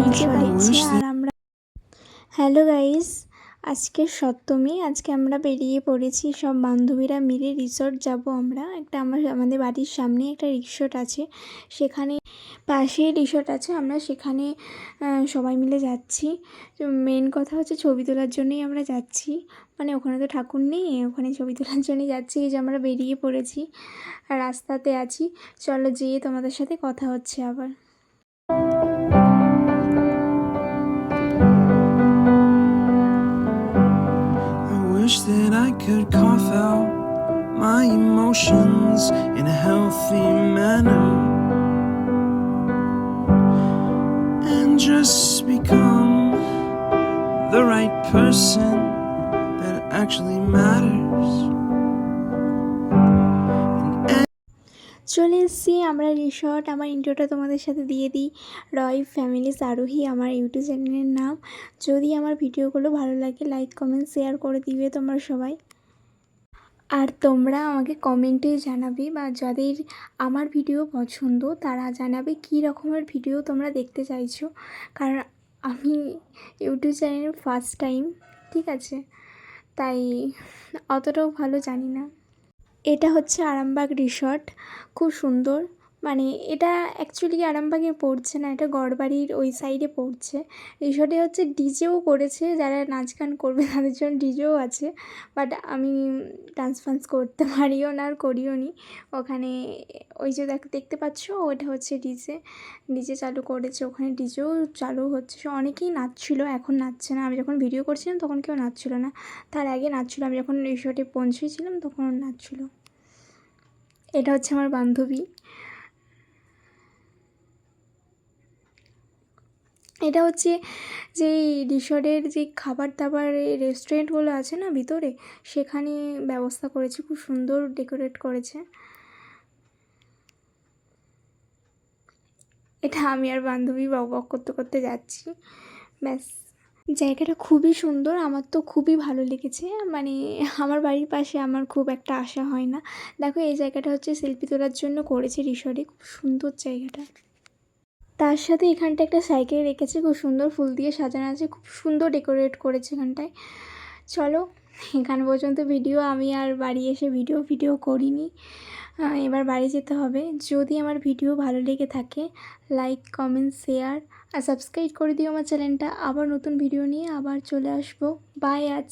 DJ বাজছে আর আমরা hello guys, আজকে সপ্তমী। আজকে আমরা বেরিয়ে পড়েছি সব বান্ধবীরা মিলে রিসর্ট যাব আমরা। আমাদের বাড়ির সামনে একটা রিসর্ট আছে, সেখানে পাশেই রিসর্ট আছে, আমরা সেখানে সবাই মিলে যাচ্ছি। মেন কথা হচ্ছে ছবি তোলার জন্যই আমরা যাচ্ছি, মানে ওখানে তো ঠাকুর নেই, ওখানে ছবি তোলার জন্যই যাচ্ছি। এই যে আমরা বেরিয়ে পড়েছি, রাস্তাতে আছি, চলো যেয়ে তোমাদের সাথে কথা হচ্ছে আবার। Wish that I could cough out my emotions in a healthy manner and just become the right person that actually matters. চলে এসেছি আমরা রিসর্ট। আমার ইন্ট্রোটা তোমাদের সাথে দিয়ে দিই। রয় ফ্যামিলিস আরোহী আমার ইউটিউব চ্যানেলের নাম। যদি আমার ভিডিওগুলো ভালো লাগে লাইক কমেন্ট শেয়ার করে দিবে তোমরা সবাই। আর তোমরা আমাকে কমেন্টে জানাবে, বা যাদের আমার ভিডিও পছন্দ তারা জানাবে কী রকমের ভিডিও তোমরা দেখতে চাইছো, কারণ আমি ইউটিউব চ্যানেল ফার্স্ট টাইম, ঠিক আছে, তাই অতটাও ভালো জানি না। এটা হচ্ছে আরামবাগ রিসর্ট, খুব সুন্দর। মানে এটা অ্যাকচুয়ালি আরামবাগে পড়ছে না, এটা গড়বাড়ির ওই সাইডে পড়ছে। রিসর্টে হচ্ছে ডিজেও করেছে, যারা নাচ গান করবে তাদের জন্য ডিজেও আছে, বাট আমি ডান্স ফান্স করতে পারিও না আর করিও নি ওখানে। ওই যে দেখতে পাচ্ছ ওটা হচ্ছে ডিজে, ডিজে চালু করেছে ওখানে, ডিজেও চালু হচ্ছে, অনেকেই নাচছিল, এখন নাচছে না। আমি যখন ভিডিও করছিলাম তখন কেউ নাচছিল না, তার আগে নাচছিল, আমি যখন রিসর্টে পৌঁছেছিলাম তখন নাচছিল। এটা হচ্ছে আমার বান্ধবী। এটা হচ্ছে যে রিসর্টের যে খাবার দাবার রেস্টুরেন্টগুলো আছে না ভিতরে, সেখানে ব্যবস্থা করেছে, খুব সুন্দর ডেকোরেট করেছে। এটা আমি আর বান্ধবী বক করতে করতে যাচ্ছি, ব্যাস। জায়গাটা খুবই সুন্দর, আমার তো খুবই ভালো লেগেছে। মানে আমার বাড়ির পাশে আমার খুব একটা আসা হয় না। দেখো এই জায়গাটা হচ্ছে সেলফি তোলার জন্য করেছে রিসর্টে, খুব সুন্দর জায়গাটা। তার সাথে এখানটা একটা সাইকেল রেখেছে, খুব সুন্দর ফুল দিয়ে সাজানো আছে, খুব সুন্দর ডেকোরেট করেছে এখানটায়। চলো এখান পর্যন্ত ভিডিও, আমি আর বাড়ি এসে ভিডিও করিনি, এবার বাড়ি যেতে হবে। যদি আমার ভিডিও ভালো লেগে থাকে লাইক কমেন্ট শেয়ার আর সাবস্ক্রাইব করে দিও আমার চ্যানেলটা। আবার নতুন ভিডিও নিয়ে আবার চলে আসবো। বাই আজ।